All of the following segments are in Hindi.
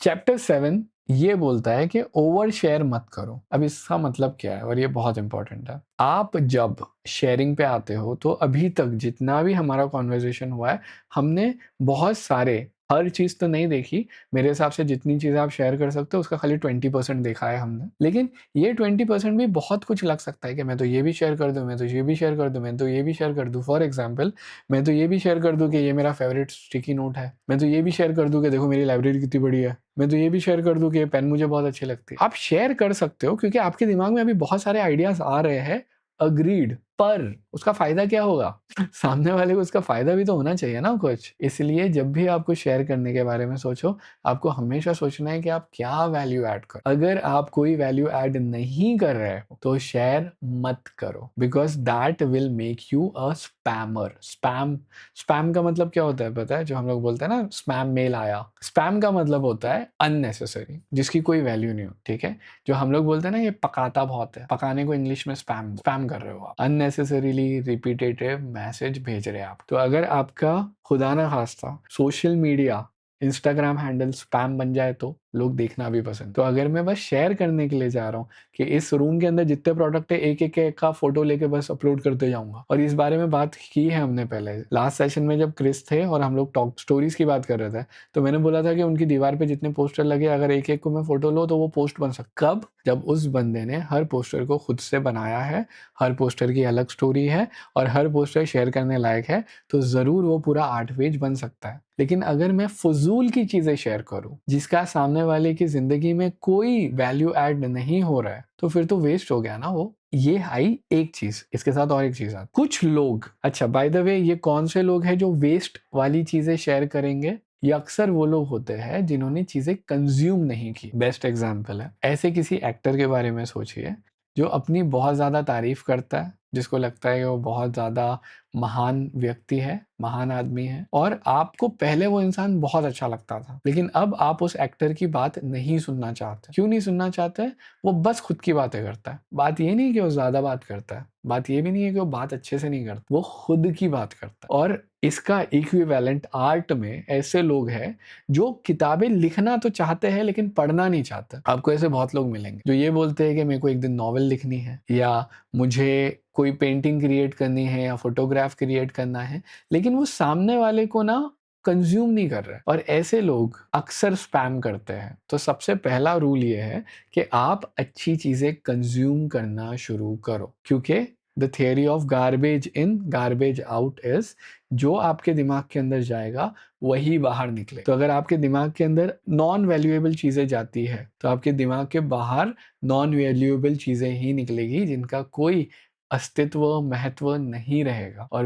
चैप्टर 7 ये बोलता है कि ओवर शेयर मत करो। अब इसका मतलब क्या है, और ये बहुत इंपॉर्टेंट है। आप जब शेयरिंग पे आते हो तो अभी तक जितना भी हमारा कॉन्वर्जेशन हुआ है, हमने बहुत सारे, हर चीज तो नहीं देखी। मेरे हिसाब से जितनी चीजें आप शेयर कर सकते हो उसका खाली 20% देखा है हमने। लेकिन ये 20% भी बहुत कुछ लग सकता है कि मैं तो ये भी शेयर कर दूं, मैं तो ये भी शेयर कर दूं, मैं तो ये भी शेयर कर दूं। फॉर एग्जाम्पल, मैं तो ये भी शेयर कर दूं कि ये मेरा फेवरेट स्टिकी नोट है। मैं तो ये भी शेयर कर दूं कि देखो मेरी लाइब्रेरी कितनी बड़ी है। मैं तो ये भी शेयर कर दूं कि ये पेन मुझे बहुत अच्छी लगती है। आप शेयर कर सकते हो क्योंकि आपके दिमाग में अभी बहुत सारे आइडियाज आ रहे हैं। अग्रीड, पर उसका फायदा क्या होगा? सामने वाले को उसका फायदा भी तो होना चाहिए ना कुछ। इसलिए जब भी आपको शेयर करने के बारे में सोचो, आपको हमेशा सोचना है कि आप क्या वैल्यू ऐड करो। अगर आप कोई वैल्यू ऐड नहीं कर रहे हो तो शेयर मत करो, because that will make you a spammer. Spam का मतलब क्या होता है पता है? जो हम लोग बोलते हैं ना, स्पैम मेल आया। स्पैम का मतलब होता है अननेसेसरी, जिसकी कोई वैल्यू नहीं हो। ठीक है, जो हम लोग बोलते हैं ना, ये पकाता बहुत है, पकाने को इंग्लिश में स्पैम स्पैम कर रहे हो आप। अननेसेसरीली रिपीटेटिव मैसेज भेज रहे हैं आप। तो अगर आपका खुदा ना खास्ता social media, Instagram handle spam बन जाए तो लोग देखना भी पसंद। तो अगर मैं बस शेयर करने के लिए जा रहा हूँ कि इस रूम के अंदर जितने प्रोडक्ट है, एक एक का फोटो लेके बस अपलोड करते जाऊंगा। और इस बारे में बात की है हमने पहले लास्ट सेशन में, जब क्रिस थे और हम लोग टॉक स्टोरीज की बात कर रहे थे, तो मैंने बोला था कि उनकी दीवार पे जितने पोस्टर लगे, अगर एक एक को मैं फोटो लो तो वो पोस्ट बन सकता। कब? जब उस बंदे ने हर पोस्टर को खुद से बनाया है, हर पोस्टर की अलग स्टोरी है और हर पोस्टर शेयर करने लायक है, तो जरूर वो पूरा 8 पेज बन सकता है। लेकिन अगर मैं फजूल की चीजें शेयर करूं जिसका सामने वाले की जिंदगी में कोई वैल्यू ऐड नहीं हो रहा है, तो फिर तो वेस्ट हो गया ना वो। ये आई एक चीज, इसके साथ और एक चीज आती। कुछ लोग, अच्छा बाय द वे, ये कौन से लोग हैं जो वेस्ट वाली चीजें शेयर करेंगे? ये अक्सर वो लोग होते हैं जिन्होंने चीजें कंज्यूम नहीं की। बेस्ट एग्जाम्पल है, ऐसे किसी एक्टर के बारे में सोचिए जो अपनी बहुत ज्यादा तारीफ करता है, जिसको लगता है कि वो बहुत ज्यादा महान व्यक्ति है, महान आदमी है, और आपको पहले वो इंसान बहुत अच्छा लगता था, लेकिन अब आप उस एक्टर की बात नहीं सुनना चाहते। क्यों नहीं सुनना चाहते? वो बस खुद की बातें करता है। बात ये नहीं कि वो ज्यादा बात करता है, बात ये भी नहीं है कि वो बात अच्छे से नहीं करता, वो खुद की बात करता है। और इसका इक्विवेलेंट आर्ट में ऐसे लोग हैं जो किताबें लिखना तो चाहते हैं लेकिन पढ़ना नहीं चाहते। आपको ऐसे बहुत लोग मिलेंगे जो ये बोलते हैं कि मेरे को एक दिन नॉवेल लिखनी है, या मुझे कोई पेंटिंग क्रिएट करनी है, या फोटोग्राफ क्रिएट करना है, लेकिन वो सामने वाले को ना कंज्यूम नहीं कर रहे। और ऐसे लोग अक्सर स्पैम करते हैं। तो सबसे पहला रूल ये है कि आप अच्छी चीजें कंज्यूम करना शुरू करो, क्योंकि the theory of garbage in garbage out is, जो आपके दिमाग के अंदर जाएगा वही बाहर निकले। तो अगर आपके दिमाग के अंदर नॉन वैल्यूएबल चीजें जाती है तो आपके दिमाग के बाहर नॉन वैल्यूएबल चीजें ही निकलेगी, जिनका कोई अस्तित्व, महत्व नहीं रहेगा, और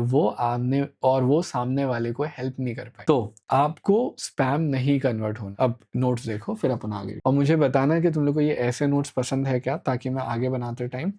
वो सामने वाले को हेल्प नहीं कर पाए। तो आपको स्पैम नहीं कन्वर्ट होना। अब नोट्स देखो, फिर अपन आगे, और मुझे बताना कि तुम लोग को ये ऐसे नोट्स पसंद है क्या, ताकि मैं आगे बनाते टाइम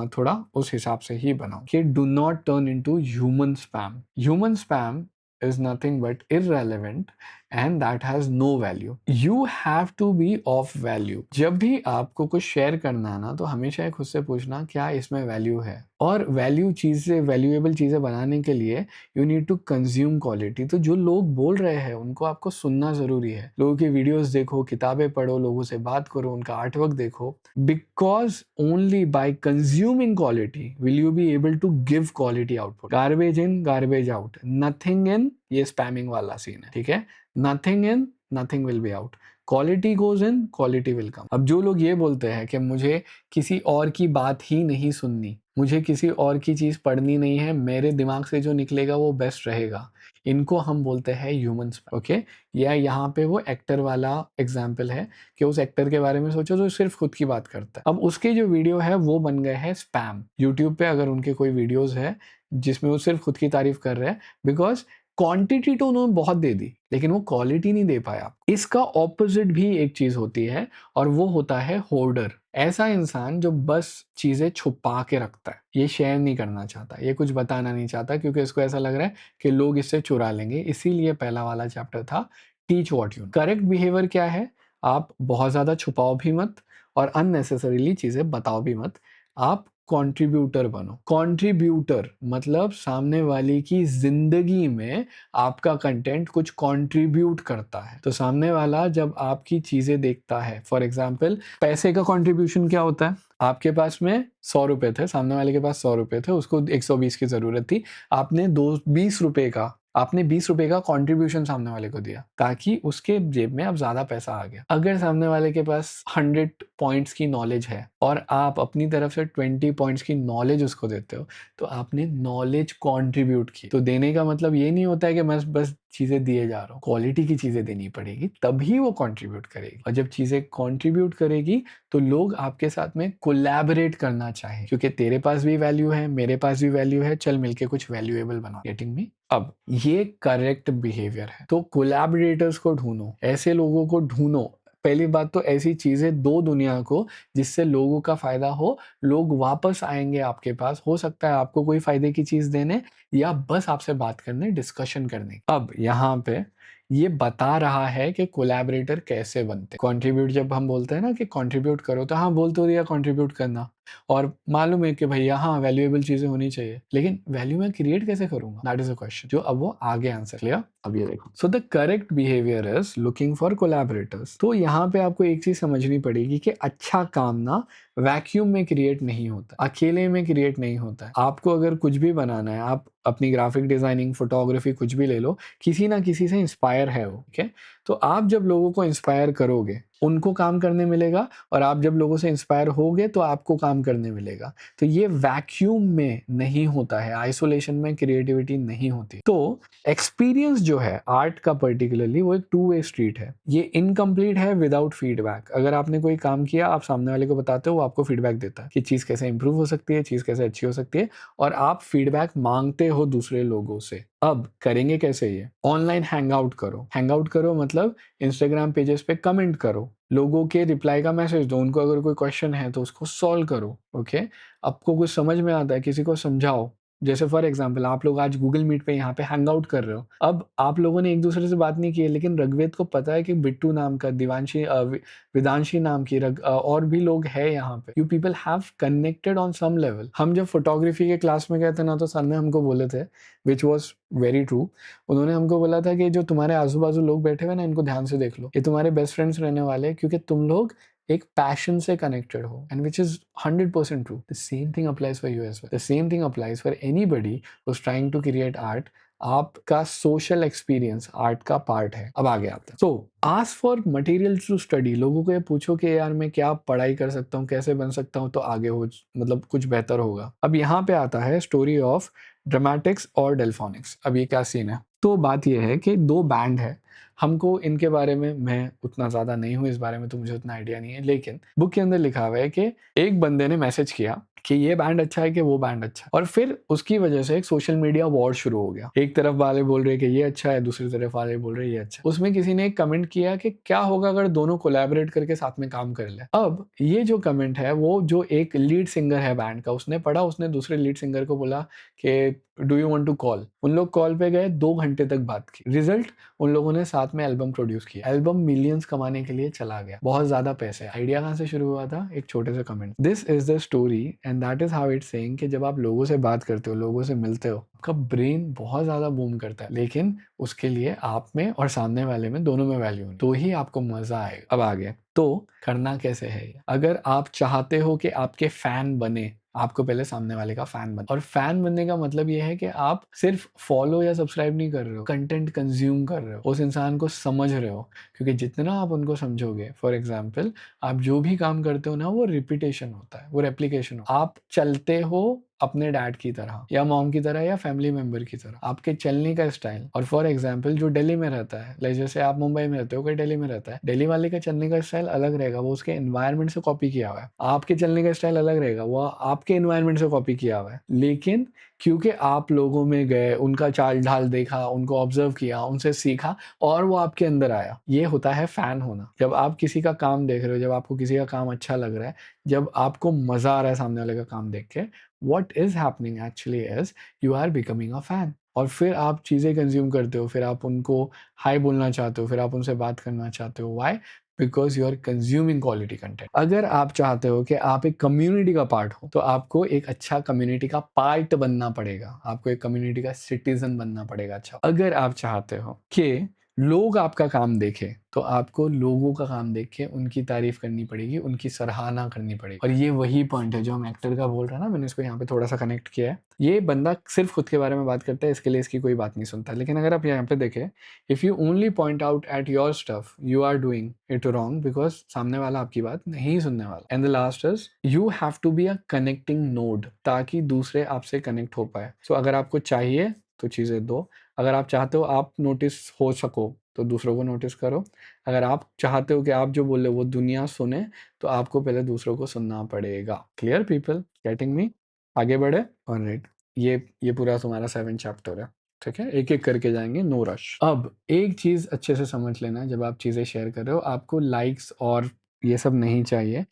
थोड़ा उस हिसाब से ही बनाऊं। कि do not turn into human spam. Human spam is nothing but irrelevant and that has no value. You have to be of value. जब भी आपको कुछ शेयर करना है ना, तो हमेशा खुद से पूछना क्या इसमें वैल्यू है। और वैल्यू चीजें, वैल्यूएबल चीजें बनाने के लिए you need to consume quality. तो जो लोग बोल रहे हैं उनको आपको सुनना जरूरी है। लोगों की वीडियोस देखो, किताबें पढ़ो, लोगों से बात करो, उनका आर्टवर्क देखो, because only by consuming quality will you be able to give quality output. Garbage in garbage out, nothing in, ये स्पैमिंग वाला सीन है। ठीक है, nothing in nothing will be out, quality goes in quality will come. अब जो लोग ये बोलते हैं कि मुझे किसी और की बात ही नहीं सुननी, मुझे किसी और की चीज पढ़नी नहीं है, मेरे दिमाग से जो निकलेगा वो बेस्ट रहेगा, इनको हम बोलते हैं ह्यूमंस। ओके, या यहाँ पे वो एक्टर वाला एग्जाम्पल है कि उस एक्टर के बारे में सोचो जो सिर्फ खुद की बात करता है। अब उसके जो वीडियो है वो बन गए हैं स्पैम। यूट्यूब पे अगर उनके कोई वीडियोस है जिसमें वो सिर्फ खुद की तारीफ कर रहे हैं, बिकॉज क्वांटिटी तो उन्होंने बहुत दे दी लेकिन वो क्वालिटी नहीं दे पाया। इसका ऑपोजिट भी एक चीज होती है, और वो होता है होर्डर। ऐसा इंसान जो बस चीजें छुपा के रखता है, ये शेयर नहीं करना चाहता, ये कुछ बताना नहीं चाहता, क्योंकि इसको ऐसा लग रहा है कि लोग इससे चुरा लेंगे। इसीलिए पहला वाला चैप्टर था teach what you. Correct behaviour क्या है? आप बहुत ज्यादा छुपाओ भी मत और अननेसेसरीली चीजें बताओ भी मत। आप कंट्रीब्यूटर बनो। कंट्रीब्यूटर मतलब सामने वाले की जिंदगी में आपका कंटेंट कुछ कंट्रीब्यूट करता है। तो सामने वाला जब आपकी चीजें देखता है, फॉर एग्जांपल पैसे का कंट्रीब्यूशन क्या होता है? आपके पास में 100 रुपए थे, सामने वाले के पास 100 रुपए थे, उसको 120 की जरूरत थी, आपने 20 रुपए का आपने 20 रुपए का कंट्रीब्यूशन सामने वाले को दिया ताकि उसके जेब में अब ज्यादा पैसा आ गया। अगर सामने वाले के पास 100 पॉइंट्स की नॉलेज है और आप अपनी तरफ से 20 पॉइंट्स की नॉलेज उसको देते हो, तो आपने नॉलेज कंट्रीब्यूट की। तो देने का मतलब ये नहीं होता है कि मैं बस चीजें दिए जा रहा हूँ, क्वालिटी की चीजें देनी पड़ेगी तभी वो कंट्रीब्यूट करेगी। और जब चीजें कंट्रीब्यूट करेगी तो लोग आपके साथ में कोलैबोरेट करना चाहे, क्योंकि तेरे पास भी वैल्यू है, मेरे पास भी वैल्यू है, चल मिलके कुछ वैल्यूएबल बना। Getting me? अब ये करेक्ट बिहेवियर है। तो कोलैबोरेटर्स को ढूंढो, ऐसे लोगों को ढूंढो। पहली बात तो ऐसी चीजें दो दुनिया को जिससे लोगों का फायदा हो, लोग वापस आएंगे आपके पास। हो सकता है आपको कोई फायदे की चीज देने या बस आपसे बात करने, डिस्कशन करने। अब यहाँ पे ये बता रहा है कि कोलैबोरेटर कैसे बनते। कंट्रीब्यूट जब हम बोलते हैं ना कि कंट्रीब्यूट करो, तो हाँ बोल तो दिया कंट्रीब्यूट करना, और मालूम है कि भैया हाँ वैल्यूएबल चीजें होनी चाहिए, लेकिन वैल्यू मैं क्रिएट कैसे करूंगा? दैट इज अ क्वेश्चन जो अब वो आगे आंसर। क्लियर? अब ये देखो, so the correct behaviour is looking for collaborators. तो यहाँ पे आपको एक चीज समझनी पड़ेगी कि अच्छा काम ना वैक्यूम में क्रिएट नहीं होता, अकेले में क्रिएट नहीं होता है। आपको अगर कुछ भी बनाना है, आप अपनी ग्राफिक डिजाइनिंग, फोटोग्राफी कुछ भी ले लो, किसी ना किसी से इंस्पायर है वो, ठीक है? तो आप जब लोगों को इंस्पायर करोगे, उनको काम करने मिलेगा, और आप जब लोगों से इंस्पायर होगे तो आपको काम करने मिलेगा। तो ये वैक्यूम में नहीं होता है, आइसोलेशन में क्रिएटिविटी नहीं होती। तो एक्सपीरियंस जो है आर्ट का पर्टिकुलरली, वो एक टू वे स्ट्रीट है। ये इनकम्प्लीट है विदाउट फीडबैक। अगर आपने कोई काम किया, आप सामने वाले को बताते हो, वो आपको फीडबैक देता है कि चीज कैसे इंप्रूव हो सकती है, चीज कैसे अच्छी हो सकती है, और आप फीडबैक मांगते हो दूसरे लोगों से। अब करेंगे कैसे? ये ऑनलाइन हैंग आउट करो। हैंग आउट करो मतलब इंस्टाग्राम पेजेस पे कमेंट करो, लोगों के रिप्लाई का मैसेज दो, उनको अगर कोई क्वेश्चन है तो उसको सॉल्व करो। ओके? आपको कुछ समझ में आता है, किसी को समझाओ। जैसे फॉर एग्जाम्पल आप लोग आज गूगल मीट पे यहाँ पे हैंग आउट कर रहे हो। अब आप लोगों ने एक दूसरे से बात नहीं की है, लेकिन ऋग्वेद को पता है कि बिट्टू नाम का, दिवांशी वेदांशी नाम की और भी लोग हैं यहाँ पे। You people have connected on some level. हम जब फोटोग्राफी के क्लास में गए थे ना, तो सर ने हमको बोले थे, विच वॉज वेरी ट्रू। उन्होंने हमको बोला था कि जो तुम्हारे आजू बाजू लोग बैठे हुए ना, इनको ध्यान से देख लो, ये तुम्हारे बेस्ट फ्रेंड्स रहने वाले हैं, क्योंकि तुम लोग एक पैशन से कनेक्टेड हो, and which is 100% true. The same thing applies for you as well. The same thing applies for anybody who is trying to create art. आपका सोशल एक्सपीरियंस आर्ट का पार्ट है। अब आगे आते हैं। So ask for materials to study. लोगों को ये पूछो कि यार मैं क्या पढ़ाई कर सकता हूँ, कैसे बन सकता हूँ तो आगे हो, मतलब कुछ बेहतर होगा। अब यहाँ पे आता है स्टोरी ऑफ ड्रामेटिक्स और डेल्फोनिक्स। अब ये क्या सीन है? तो बात यह है कि दो बैंड है, हमको इनके बारे में, मैं उतना ज़्यादा नहीं हूँ इस बारे में, तो मुझे उतना आइडिया नहीं है, लेकिन बुक के अंदर लिखा हुआ है कि एक बंदे ने मैसेज किया कि ये बैंड अच्छा है कि वो बैंड अच्छा है, और फिर उसकी वजह से एक सोशल मीडिया वॉर शुरू हो गया। एक तरफ वाले बोल रहे कि ये अच्छा है, दूसरी तरफ वाले बोल रहे ये अच्छा है। उसमें किसी ने एक कमेंट किया कि क्या होगा अगर दोनों कोलैबोरेट करके साथ में काम कर ले। अब ये जो कमेंट है, वो जो एक लीड सिंगर है बैंड का, उसने पढ़ा, उसने दूसरे लीड सिंगर को बोला कि do you want to call. उन लोग कॉल पे गए, 2 घंटे तक बात की। रिजल्ट, उन लोगों ने साथ में एल्बम प्रोड्यूस किया। एल्बम मिलियंस कमाने के लिए चला गया, बहुत ज्यादा पैसे। आइडिया कहाँ से शुरू हुआ था? एक छोटे से comment. This is the story and that is how it's saying कि जब आप लोगों से बात करते हो, लोगों से मिलते हो, आपका ब्रेन बहुत ज्यादा बूम करता है, लेकिन उसके लिए आप में और सामने वाले में, दोनों में वैल्यू है, तो ही आपको मजा आएगा। अब आगे तो करना कैसे है? अगर आप चाहते हो कि आपके फैन बने, आपको पहले सामने वाले का फैन बन। और फैन बनने का मतलब ये है कि आप सिर्फ फॉलो या सब्सक्राइब नहीं कर रहे हो, कंटेंट कंज्यूम कर रहे हो, उस इंसान को समझ रहे हो। क्योंकि जितना आप उनको समझोगे, फॉर एग्जाम्पल आप जो भी काम करते हो ना, वो रिपीटेशन होता है, वो रेप्लीकेशन हो। आप चलते हो अपने डैड की तरह या मॉम की तरह या फैमिली मेंबर की तरह, आपके चलने का स्टाइल। और फॉर एग्जाम्पल जो दिल्ली में रहता है, लाइक जैसे आप मुंबई में रहते हो, कोई दिल्ली में रहता है, दिल्ली वाले का चलने का स्टाइल अलग रहेगा, वो उसके एनवायरनमेंट से कॉपी किया हुआ है। आपके चलने का स्टाइल अलग रहेगा, वो आपके एनवायरनमेंट से कॉपी किया हुआ है। लेकिन क्योंकि आप लोगों में गए, उनका चाल ढाल देखा, उनको ऑब्जर्व किया, उनसे सीखा, और वो आपके अंदर आया। ये होता है फैन होना। जब आप किसी का काम देख रहे हो, जब आपको किसी का काम अच्छा लग रहा है, जब आपको मजा आ रहा है सामने वाले का काम देख के, what is happening actually is you are becoming a fan। और फिर आप चीज़ें कंज्यूम करते हो, फिर आप उनको हाय बोलना चाहते हो, फिर आप उनसे बात करना चाहते हो। Why? Because you are consuming quality content. अगर आप चाहते हो कि आप एक कम्युनिटी का पार्ट हो, तो आपको एक अच्छा कम्युनिटी का पार्ट बनना पड़ेगा, आपको एक कम्युनिटी का सिटीजन बनना पड़ेगा। अच्छा, अगर आप चाहते हो कि लोग आपका काम देखें, तो आपको लोगों का काम देख के उनकी तारीफ करनी पड़ेगी, उनकी सराहना करनी पड़ेगी। और ये वही पॉइंट है जो हम एक्टर का बोल रहे हैं ना, मैंने इसको यहाँ पे थोड़ा सा कनेक्ट किया है। ये बंदा सिर्फ खुद के बारे में बात करता है, इसके लिए इसकी कोई बात नहीं सुनता। लेकिन अगर आप यहाँ पे देखें, if you only point out at your stuff, you are doing it wrong, because सामने वाला आपकी बात नहीं सुनने वाला। And the last is you have to be a connecting node, ताकि दूसरे आपसे कनेक्ट हो पाए। सो अगर आपको चाहिए तो चीजें दो, अगर आप चाहते हो आप नोटिस हो सको तो दूसरों को नोटिस करो, अगर आप चाहते हो कि आप जो बोल रहे हो वो दुनिया सुने, तो आपको पहले दूसरों को सुनना पड़ेगा। Clear people, getting me? आगे बढ़े। ऑलराइट, ये पूरा तुम्हारा 7 चैप्टर है, ठीक है, एक एक करके जाएंगे, नो रश। अब एक चीज अच्छे से समझ लेना, जब आप चीजें शेयर कर रहे हो, आपको लाइक्स और ये सब नहीं चाहिए।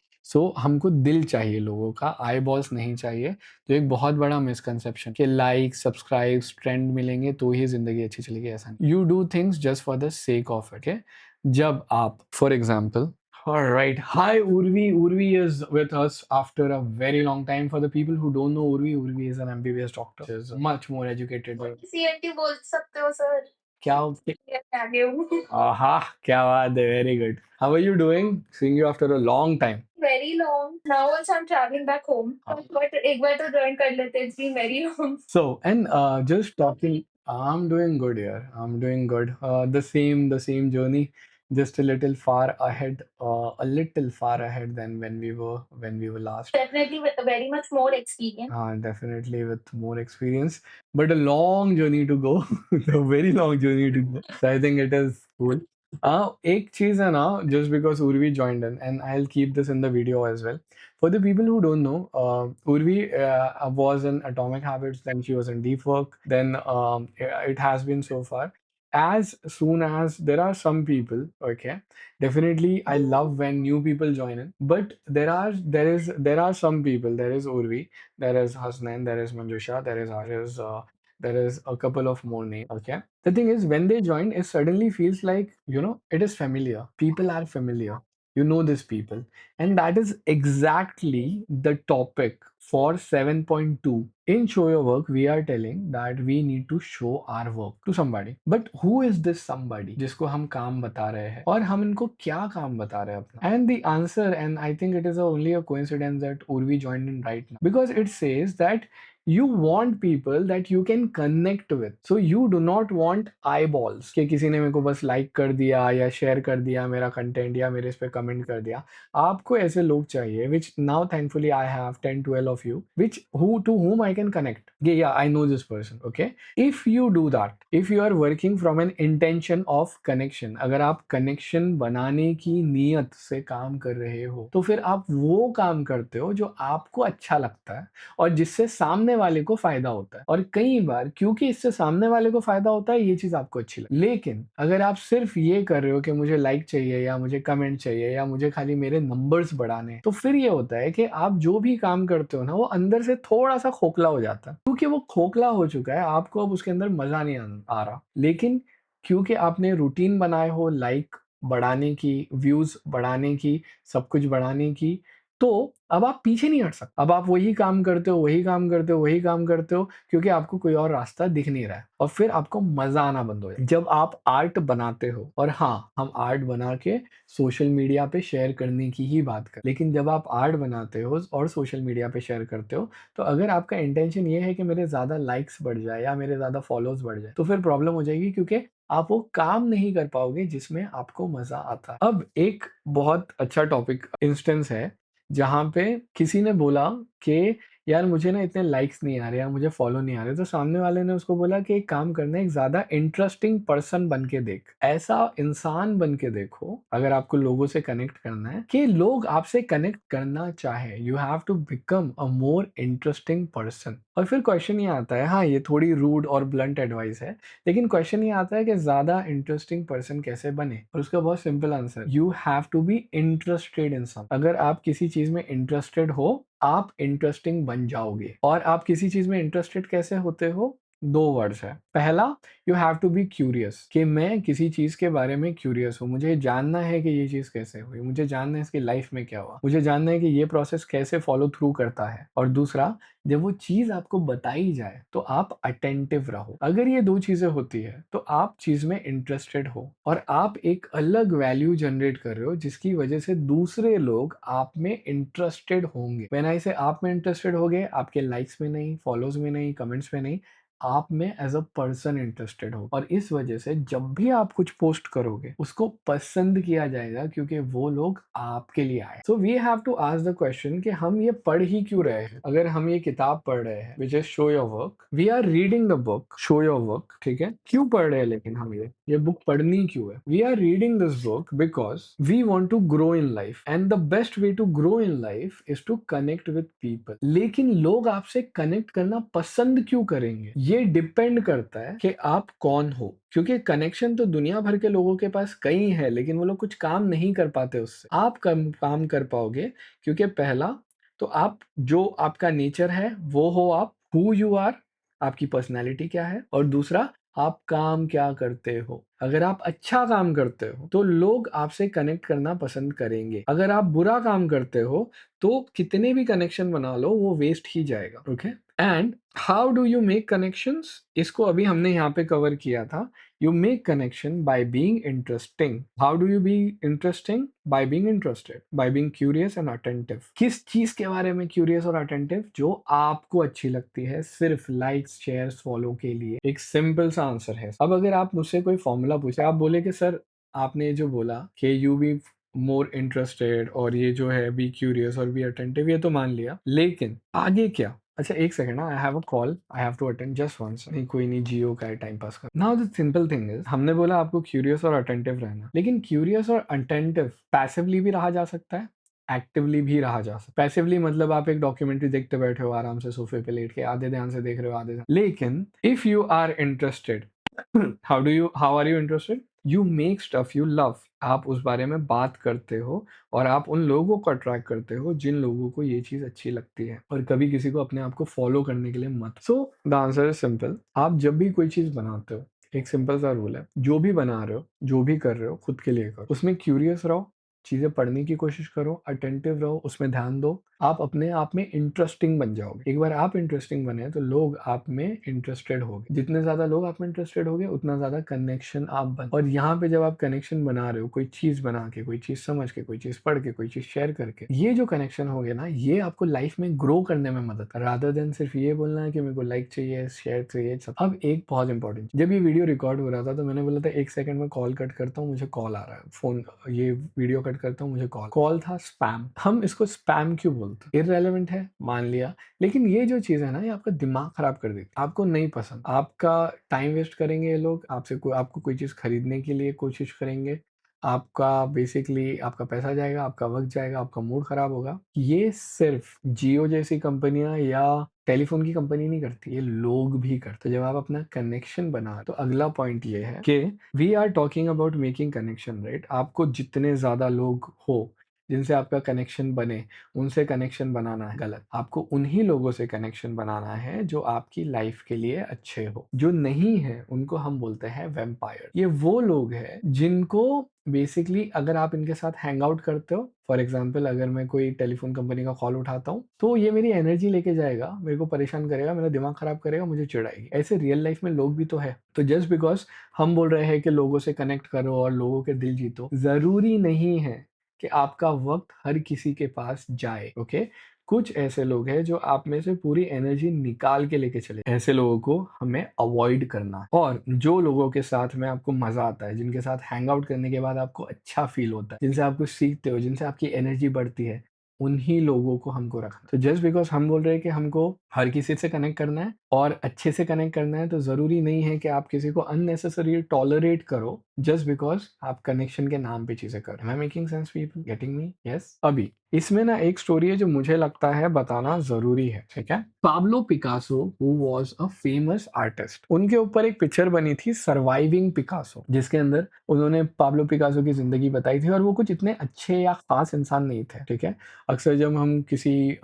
हमको दिल चाहिए, लोगों का आई बॉल्स नहीं चाहिए। तो एक बहुत बड़ा मिसकंसेप्शन कि लाइक सब्सक्राइब्स ट्रेंड मिलेंगे तो ही जिंदगी अच्छी चलेगी, ऐसा नहीं। You do things just for the sake of it. जब आप, for example, all right, hi Urvi. Urvi is with us after a very long time. For the people who don't know Urvi, Urvi is an MBBS doctor, is much more educated. CNT बोल सकते हो सर। क्या? आगे हूँ। आहा, क्या बात है, very good. How are you doing? Seeing you after a long time. Very long. Now also I'm traveling back home. But एक बार तो join कर लेते. It's been very long. So, and just talking, I'm doing good here. I'm doing good. The same journey, just a little far ahead than when we were last. Definitely with a very much more experience. Definitely with more experience, but a long journey to go. A very long journey to go. So I think it is cool. एक चीज है ना, just because Urvi joined in, and I'll keep this in the video as well. For the people who don't know, Urvi was in Atomic Habits, then she was in Deep Work, then it has been so far. As soon as there are some people, okay, definitely I love when new people join in, but there are some people. There is Urvi, there is Hasnain, there is Manjusha, there is a couple of more names. Okay. The thing is, when they join, it suddenly feels like, it is familiar. People are familiar. You know these people. And that is exactly the topic for 7.2. In Show Your Work, we are telling that we need to show our work to somebody. But who is this somebody जिसको हम काम बता रहे हैं, और हम इनको क्या काम बता रहे हैं अपना? And the answer, and I think it is only a coincidence that Urvi joined in right now, because it says that you want people that you can connect with. So you do not want eyeballs कि किसी ने मेरे को बस लाइक कर दिया या शेयर कर दिया मेरा कंटेंट या मेरे इस पे कमेंट कर दिया। आपको ऐसे लोग चाहिए, which now thankfully I have 10-12 of you, which to whom I can connect. Yeah, I know this person. Okay, if you do that, if you are working from an intention of connection, अगर आप कनेक्शन बनाने की नीयत से काम कर रहे हो, तो फिर आप वो काम करते हो जो आपको अच्छा लगता है और जिससे सामने वाले को फायदा होता है। और कई बार क्योंकि इससे सामने वाले को फायदा होता है, ये चीज आपको अच्छी लगती है। लेकिन अगर आप सिर्फ ये कर रहे हो कि मुझे लाइक चाहिए या मुझे कमेंट चाहिए या मुझे खाली मेरे नंबर्स बढ़ाने, तो फिर ये होता है कि आप जो भी काम करते हो ना, वो अंदर से थोड़ा सा खोखला हो जाता है, क्योंकि वो खोखला हो चुका है, आपको अब उसके अंदर मजा नहीं आ रहा। लेकिन क्योंकि आपने रूटीन बनाए हो लाइक बढ़ाने की, व्यूज बढ़ाने की, सब कुछ बढ़ाने की, तो अब आप पीछे नहीं हट सकते। अब आप वही काम करते हो, वही काम करते हो, वही काम करते हो, क्योंकि आपको कोई और रास्ता दिख नहीं रहा है, और फिर आपको मजा आना बंद हो जाए जब आप आर्ट बनाते हो। और हाँ, हम आर्ट बना के सोशल मीडिया पे शेयर करने की ही बात कर, लेकिन जब आप आर्ट बनाते हो और सोशल मीडिया पे शेयर करते हो, तो अगर आपका इंटेंशन ये है कि मेरे ज्यादा लाइक्स बढ़ जाए या मेरे ज्यादा फॉलोअर्स बढ़ जाए, तो फिर प्रॉब्लम हो जाएगी, क्योंकि आप वो काम नहीं कर पाओगे जिसमें आपको मजा आता है। अब एक बहुत अच्छा टॉपिक इंस्टेंस है जहाँ पे किसी ने बोला कि यार मुझे ना इतने लाइक्स नहीं आ रहे या मुझे फॉलो नहीं आ रहे, तो सामने वाले ने उसको बोला कि एक काम करना है, एक ज्यादा इंटरेस्टिंग पर्सन बन के देख, ऐसा इंसान बन के देखो, अगर आपको लोगों से कनेक्ट करना है, कि लोग आपसे कनेक्ट करना चाहे, you have to become a more interesting person. और फिर क्वेश्चन ये आता है, हाँ ये थोड़ी रूड और ब्लंट एडवाइस है, लेकिन क्वेश्चन ये आता है कि ज्यादा इंटरेस्टिंग पर्सन कैसे बने, और उसका बहुत simple answer, you have to be interested in some. अगर आप किसी चीज में इंटरेस्टेड हो, आप इंटरेस्टिंग बन जाओगे। और आप किसी चीज में इंटरेस्टेड कैसे होते हो? 2 वर्ड्स है। पहला, you have to be curious, कि मैं किसी चीज़ के बारे में क्यूरियस हूँ, मुझे जानना है कि ये चीज़ कैसे हुई, मुझे जानना है इसकी लाइफ में क्या हुआ, मुझे जानना है कि ये प्रोसेस कैसे फॉलो थ्रू करता है। और दूसरा, जब वो चीज़ आपको बताई जाए तो आप अटेंटिव रहो। अगर ये 2 चीज़ें होती है तो आप चीज़ में इंटरेस्टेड हो और आप एक अलग वैल्यू जनरेट कर रहे हो जिसकी वजह से दूसरे लोग आप में इंटरेस्टेड होंगे। व्हेन आई से आप में इंटरेस्टेड होंगे, आपके लाइक्स में नहीं, फॉलोज में नहीं, कमेंट्स में नहीं, आप में एज अ पर्सन इंटरेस्टेड हो। और इस वजह से जब भी आप कुछ पोस्ट करोगे उसको पसंद किया जाएगा क्योंकि वो लोग आपके लिए आए। So we have to ask the question कि हम ये पढ़ ही क्यों रहे हैं। अगर हम ये किताब पढ़ रहे हैं which is show your work, we are reading the book show your work, ठीक है, क्यों पढ़ रहे हैं लेकिन हम ये बुक पढ़नी क्यों है? We are reading this book because we want to grow in life and the best way to grow in life is to connect with people. लेकिन लोग आपसे कनेक्ट करना पसंद क्यों करेंगे, ये डिपेंड करता है कि आप कौन हो। क्योंकि कनेक्शन तो दुनिया भर के लोगों के पास कई है लेकिन वो लोग कुछ काम नहीं कर पाते उससे। आप कम काम कर पाओगे क्योंकि पहला तो आप जो आपका नेचर है वो हो, आप हु यू आर, आपकी पर्सनैलिटी क्या है, और दूसरा आप काम क्या करते हो। अगर आप अच्छा काम करते हो तो लोग आपसे कनेक्ट करना पसंद करेंगे। अगर आप बुरा काम करते हो तो कितने भी कनेक्शन बना लो वो वेस्ट ही जाएगा। Okay, and how do you make connections, इसको अभी हमने यहाँ पे कवर किया था। You make connection by being interesting. How do you be interesting? By being interested, by being curious and attentive. किस चीज के बारे में क्यूरियस और अटेंटिव? जो आपको अच्छी लगती है, सिर्फ लाइक्स शेयर्स फॉलो के लिए। एक सिंपल सा आंसर है। अब अगर आप मुझसे कोई फॉर्मूला पूछे, आप बोले कि सर आपने जो बोला कि यू बी मोर इंटरेस्टेड और ये जो है बी क्यूरियस और बी अटेंटिव, ये तो मान लिया, लेकिन आगे क्या? अच्छा एक सेकंड ना, I have a call, I have to attend just once. नहीं कोई नहीं, जियो का है, टाइम पास कर। Now the simple thing is, हमने बोला आपको क्यूरियस और अटेंटिव रहना, लेकिन क्यूरियस और अटेंटिव पैसिवली भी रहा जा सकता है, एक्टिवली भी रहा जा सकता है। पैसिवली मतलब आप एक डॉक्यूमेंट्री देखते बैठे हो आराम से सोफे पे लेट के, आधे ध्यान से देख रहे हो आधे ध्यान। लेकिन if you are interested, how are you interested? You make stuff you love. आप उस बारे में बात करते हो और आप उन लोगों को अट्रैक्ट करते हो जिन लोगों को ये चीज अच्छी लगती है। और कभी किसी को अपने आप को फॉलो करने के लिए मत। So the answer is simple. आप जब भी कोई चीज बनाते हो, एक सिंपल सा रूल है, जो भी बना रहे हो, जो भी कर रहे हो, खुद के लिए करो। उसमें क्यूरियस रहो, चीजें पढ़ने की कोशिश करो, अटेंटिव रहो, उसमें ध्यान दो। आप अपने आप में इंटरेस्टिंग बन जाओगे। एक बार आप इंटरेस्टिंग बने तो लोग आप में इंटरेस्टेड होंगे। जितने ज्यादा लोग आप में इंटरेस्टेड होंगे उतना ज्यादा कनेक्शन आप बन। और यहाँ पे जब आप कनेक्शन बना रहे हो, कोई चीज बना के, कोई चीज समझ के, कोई चीज पढ़ के, कोई चीज शेयर करके, ये जो कनेक्शन हो गया ना, ये आपको लाइफ में ग्रो करने में मदद कर, रादर देन सिर्फ ये बोलना है कि मेरे को लाइक चाहिए, शेयर चाहिए सब। अब एक बहुत इंपॉर्टेंट, जब ये वीडियो रिकॉर्ड हो रहा था तो मैंने बोला था 1 सेकंड में कॉल कट करता हूँ, मुझे कॉल आ रहा है, फोन ये वीडियो कट करता हूँ, मुझे कॉल था स्पैम। हम इसको स्पैम क्यों बोलते? इररेलेवेंट है मान लिया, लेकिन ये जो चीज है ना, ये आपका दिमाग खराब कर देती है। आपको नहीं पसंद, आपका टाइम वेस्ट करेंगे ये लोग, आपको कोई चीज खरीदने के लिए कोशिश करेंगे, आपका बेसिकली आपका पैसा जाएगा, आपका वक्त जाएगा, आपका मूड खराब होगा। ये सिर्फ जियो जैसी कंपनियां या टेलीफोन की कंपनी नहीं करती, ये लोग भी करते। जब आप अपना कनेक्शन बना, तो अगला पॉइंट ये है कि we are talking about making connection, right? आपको जितने ज्यादा लोग हो जिनसे आपका कनेक्शन बने, उनसे कनेक्शन बनाना है गलत। आपको उन्हीं लोगों से कनेक्शन बनाना है जो आपकी लाइफ के लिए अच्छे हो। जो नहीं है उनको हम बोलते हैं वैम्पायर। ये वो लोग हैं जिनको बेसिकली अगर आप इनके साथ हैंग आउट करते हो, फॉर एग्जाम्पल अगर मैं कोई टेलीफोन कंपनी का कॉल उठाता हूँ तो ये मेरी एनर्जी लेके जाएगा, मेरे को परेशान करेगा, मेरा दिमाग खराब करेगा, मुझे चिढ़ाएगी। ऐसे रियल लाइफ में लोग भी तो है। तो जस्ट बिकॉज हम बोल रहे हैं कि लोगों से कनेक्ट करो और लोगों के दिल जीतो, जरूरी नहीं है कि आपका वक्त हर किसी के पास जाए। ओके, कुछ ऐसे लोग हैं जो आप में से पूरी एनर्जी निकाल के लेके चले, ऐसे लोगों को हमें अवॉइड करना है। और जो लोगों के साथ में आपको मजा आता है, जिनके साथ हैंग आउट करने के बाद आपको अच्छा फील होता है, जिनसे आप कुछ सीखते हो, जिनसे आपकी एनर्जी बढ़ती है, उन्हीं लोगों को हमको रखना। तो जस्ट बिकॉज हम बोल रहे हैं कि हमको हर किसी से कनेक्ट करना है और अच्छे से कनेक्ट करना है, तो जरूरी नहीं है कि आप किसी को अननेसेसरी टॉलरेट करो जस्ट बिकॉज आप कनेक्शन के नाम पे चीजें कर रहे हैं। Making sense people? Getting me? Yes. अभी इसमें ना एक स्टोरी है जो मुझे लगता है बताना जरूरी है, ठीक है? Pablo Picasso who was a famous artist, उनके ऊपर एक पिक्चर बनी थी सर्वाइविंग पिकासो, जिसके अंदर उन्होंने पाब्लो पिकासो की जिंदगी बताई थी। और वो कुछ इतने अच्छे या खास इंसान नहीं थे, ठीक है? अक्सर जब हम किसी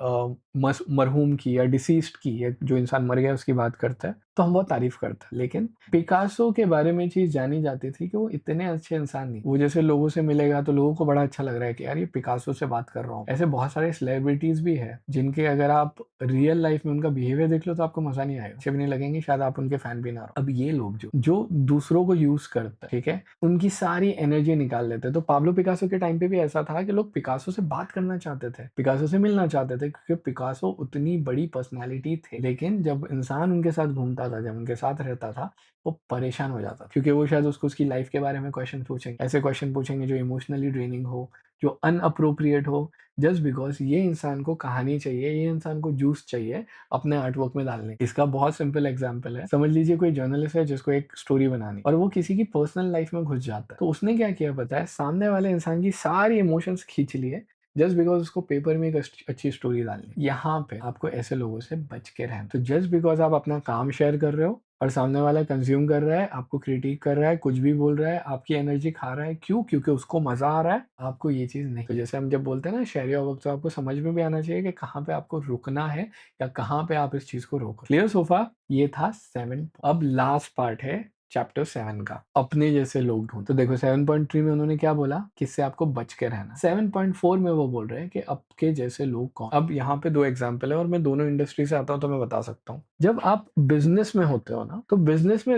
मरहूम की या डिसीज्ड की या जो इंसान मर गया उसकी बात करते हैं तो हम बहुत तारीफ करते हैं। लेकिन पिकासो के बारे में चीज जानी जाती थी कि वो इतने अच्छे इंसान नहीं, वो जैसे लोगों से मिलेगा तो लोगों को बड़ा अच्छा लग रहा है कि यार ये पिकासो से बात कर रहा हूँ। ऐसे बहुत सारे सेलिब्रिटीज भी है जिनके अगर आप रियल लाइफ में उनका बिहेवियर देख लो तो आपको मजा नहीं आएगा, अच्छे भी नहीं लगेंगे, शायद आप उनके फैन भी ना रहो। अब ये लोग जो दूसरों को यूज करते हैं, ठीक है, उनकी सारी एनर्जी निकाल लेते हैं। तो पाब्लो पिकासो के टाइम पे भी ऐसा था कि लोग पिकासो से बात करना चाहते थे, पिकासो से मिलना चाहते थे, क्योंकि पिकासो उतनी बड़ी पर्सनैलिटी थे। लेकिन जब इंसान उनके साथ घूमता था, जब उनके साथ रहता था, वो परेशान हो जाता, क्योंकि वो शायद उसको उसकी लाइफ के बारे में क्वेश्चन पूछेंगे, ऐसे क्वेश्चन पूछेंगे जो इमोशनली ड्रेनिंग हो, जो अनअप्रोप्रिएट हो, जस्ट बिकॉज ये इंसान को कहानी चाहिए, ये इंसान को जूस चाहिए अपने आर्टवर्क में डालने। इसका बहुत सिंपल एग्जांपल है, समझ लीजिए कोई जर्नलिस्ट है जिसको एक स्टोरी बनानी और वो किसी की पर्सनल लाइफ में घुस जाता है, तो उसने क्या किया पता है, सामने वाले इंसान की सारी इमोशंस खींच लिए जस्ट बिकॉज उसको पेपर में एक अच्छी स्टोरी डालनी। यहाँ पे आपको ऐसे लोगों से बच के रहना। तो जस्ट बिकॉज आप अपना काम शेयर कर रहे हो और सामने वाला कंज्यूम कर रहा है, आपको क्रिटिक कर रहा है, कुछ भी बोल रहा है, आपकी एनर्जी खा रहा है, क्यों? क्योंकि उसको मजा आ रहा है, आपको ये चीज नहीं। तो जैसे हम जब बोलते हैं ना शेयर योर वक्त, तो आपको समझ में भी आना चाहिए कि कहाँ पे आपको रुकना है या कहाँ पे आप इस चीज को रोको। Clear sofa? ये था 7। अब लास्ट पार्ट है चैप्टर 7 का, अपने जैसे लोग ढूंढ। तो देखो 7.3 में उन्होंने क्या बोला, किससे आपको बच के रहना। 7.4 में वो बोल रहे हैं कि आपके जैसे लोग कौन। अब यहाँ पे 2 एग्जाम्पल है और मैं दोनों इंडस्ट्री से आता हूँ तो मैं बता सकता हूँ। जब आप बिजनेस में होते हो ना, तो बिजनेस में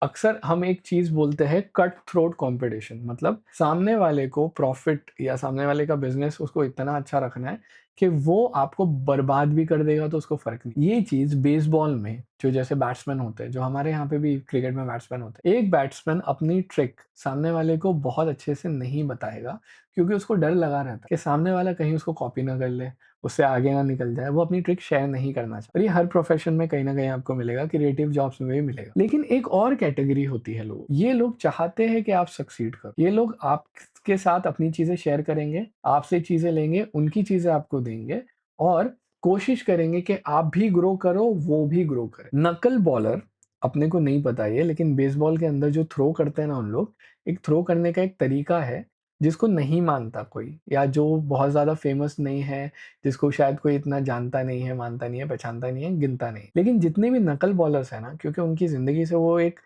अक्सर हम एक चीज बोलते हैं कट थ्रोट कंपटीशन, मतलब सामने वाले को प्रॉफिट या सामने वाले का बिजनेस उसको इतना अच्छा रखना है कि वो आपको बर्बाद भी कर देगा तो उसको फर्क नहीं। ये चीज बेसबॉल में जो जैसे बैट्समैन होते हैं, जो हमारे यहाँ पे भी क्रिकेट में बैट्समैन होते हैं, एक बैट्समैन अपनी ट्रिक सामने वाले को बहुत अच्छे से नहीं बताएगा, क्योंकि उसको डर लगा रहता है कि सामने वाला कहीं उसको कॉपी ना कर ले, उससे आगे ना निकल जाए। वो अपनी ट्रिक शेयर नहीं करना चाहता। और ये हर प्रोफेशन में कहीं ना कहीं आपको मिलेगा, क्रिएटिव जॉब्स में भी मिलेगा। लेकिन एक और कैटेगरी होती है लोग, ये लोग चाहते हैं कि आप सक्सीड करो। ये लोग आपके साथ अपनी चीजें शेयर करेंगे, आपसे चीजें लेंगे, उनकी चीजें आपको देंगे और कोशिश करेंगे कि आप भी ग्रो करो, वो भी ग्रो करे। नकल बॉलर, अपने को नहीं पता ये, लेकिन बेसबॉल के अंदर जो थ्रो करते हैं ना उन लोग, एक थ्रो करने का एक तरीका है जिसको नहीं मानता कोई, या जो बहुत ज्यादा फेमस नहीं है, जिसको शायद कोई इतना जानता नहीं है, मानता नहीं है, पहचानता नहीं है, गिनता नहीं। लेकिन जितने भी नकल बॉलर्स है ना, क्योंकि उनकी जिंदगी से वो एक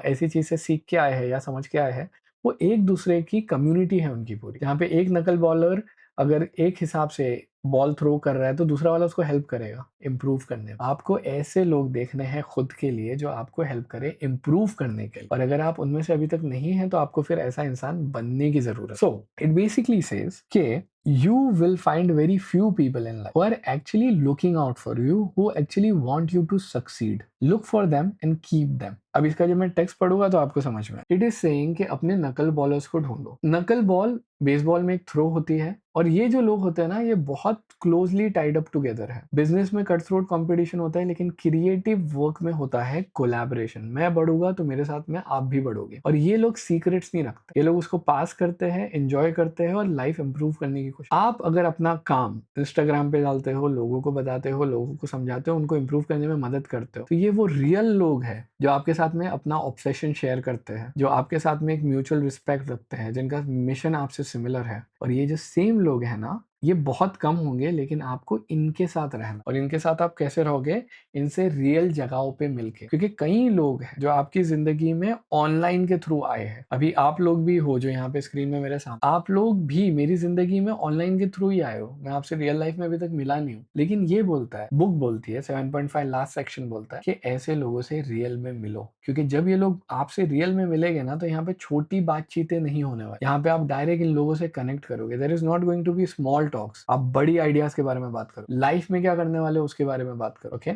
ऐसी चीज से सीख के आए हैं या समझ के आए हैं, वो एक दूसरे की कम्युनिटी है उनकी पूरी, जहाँ पे एक नकल बॉलर अगर एक हिसाब से बॉल थ्रो कर रहा है तो दूसरा वाला उसको हेल्प करेगा इम्प्रूव करने में। आपको ऐसे लोग देखने हैं खुद के लिए जो आपको हेल्प करे इम्प्रूव करने के लिए, और अगर आप उनमें से अभी तक नहीं है तो आपको फिर ऐसा इंसान बनने की जरूरत। सो इट बेसिकली सेज के you will find very few people in life who are actually looking out for you, who actually want you to succeed. Look for them and keep them. अब इसका जब मैं टेक्स्ट पढ़ूंगा तो आपको समझ में इट इज सेइंग कि अपने नकल बॉलर्स को ढूंढो। नकल बॉल बेसबॉल में एक थ्रो होती है, और ये जो लोग होते हैं ना, ये बहुत क्लोजली टाइड अप टुगेदर है। बिजनेस में कट थ्रोट कंपटीशन होता है, लेकिन क्रिएटिव वर्क में होता है कोलैबोरेशन। मैं बढ़ूंगा तो मेरे साथ में आप भी बढ़ोगे। और ये लोग सीक्रेट्स नहीं रखते, ये लोग उसको पास करते हैं, एंजॉय करते हैं और लाइफ इंप्रूव करने की कोशिश। आप अगर अपना काम इंस्टाग्राम पे डालते हो, लोगों को बताते हो, लोगों को समझाते हो, उनको इंप्रूव करने में मदद करते हो, तो ये वो रियल लोग हैं जो आपके साथ में अपना ऑब्सेशन शेयर करते हैं, जो आपके साथ में एक म्यूचुअल रिस्पेक्ट रखते हैं, जिनका मिशन आपसे सिमिलर है। और ये जो सेम लोग हैं ना, ये बहुत कम होंगे, लेकिन आपको इनके साथ रहना। और इनके साथ आप कैसे रहोगे? इनसे रियल जगहों पे मिलके, क्योंकि कई लोग हैं जो आपकी जिंदगी में ऑनलाइन के थ्रू आए हैं। अभी आप लोग भी हो जो यहाँ पे स्क्रीन में मेरे सामने, आप लोग भी मेरी जिंदगी में ऑनलाइन के थ्रू ही आए हो। मैं आपसे रियल लाइफ में अभी तक मिला नहीं हूँ, लेकिन ये बोलता है, बुक बोलती है 7.5 लास्ट सेक्शन बोलता है कि ऐसे लोगों से रियल में मिलो, क्योंकि जब ये लोग आपसे रियल में मिलेंगे ना, तो यहाँ पे छोटी बातचीतें नहीं होने वाली। यहाँ पे आप डायरेक्ट इन लोगों से कनेक्ट करोगे। There is not going to be small talks. आप बड़ी आइडियाज के बारे में बात करो, लाइफ में क्या करने वाले हो उसके बारे में बात करो। ओके,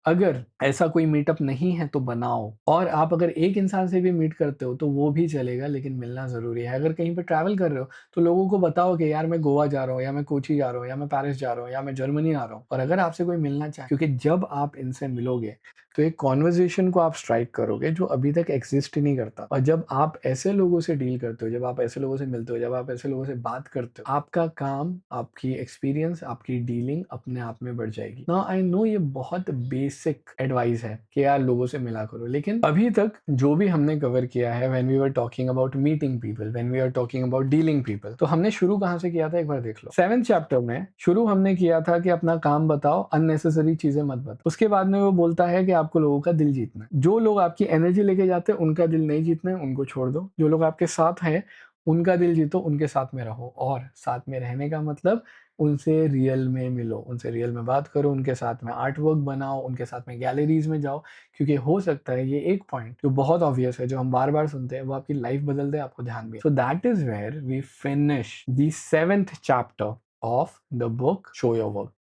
अगर ऐसा कोई मीटअप नहीं है तो बनाओ। और आप अगर एक इंसान से भी मीट करते हो तो वो भी चलेगा, लेकिन मिलना जरूरी है। अगर कहीं पे ट्रैवल कर रहे हो तो लोगों को बताओ कि यार मैं गोवा जा रहा हूँ, या मैं कोची जा रहा हूँ, या मैं पेरिस जा रहा हूँ, या मैं जर्मनी आ रहा हूँ। और अगर आपसे कोई मिलना चाहे, क्योंकि जब आप इनसे मिलोगे तो एक कॉन्वर्जेशन को आप स्ट्राइक करोगे जो अभी तक एग्जिस्ट ही नहीं करता। और जब आप ऐसे लोगों से डील करते हो, जब आप ऐसे लोगों से मिलते हो, जब आप ऐसे लोगों से बात करते हो, आपका काम, आपकी एक्सपीरियंस, आपकी डीलिंग अपने आप में बढ़ जाएगी। नाउ आई नो ये बहुत बेसिक एडवाइस है कि यार लोगों से मिला करो, लेकिन अभी तक जो भी हमने कवर किया है, when we were talking about meeting people, when we are talking about dealing people, तो हमने शुरू कहां से किया था एक बार देख लो। 7th चैप्टर में शुरू हमने किया था कि अपना काम बताओ, अननेसेसरी चीजें मत बताओ। उसके बाद में वो बोलता है कि आपको लोगों का दिल जीतना है। जो लोग आपकी एनर्जी लेके जाते हैं, उनका दिल नहीं जीतना है, उनको छोड़ दो। जो लोग आपके साथ हैं, उनका दिल जीतो, उनके साथ में रहो। और साथ में रहने का मतलब उनसे रियल में मिलो, उनसे रियल में बात करो, उनके साथ में आर्ट वर्क बनाओ, उनके साथ में गैलरीज़ में जाओ, क्योंकि हो सकता है ये एक पॉइंट जो बहुत ऑब्वियस है, जो हम बार-बार सुनते हैं, वो आपकी लाइफ बदल दे, आपको ध्यान भी। So that is where we finish the 7th chapter of the book show your work.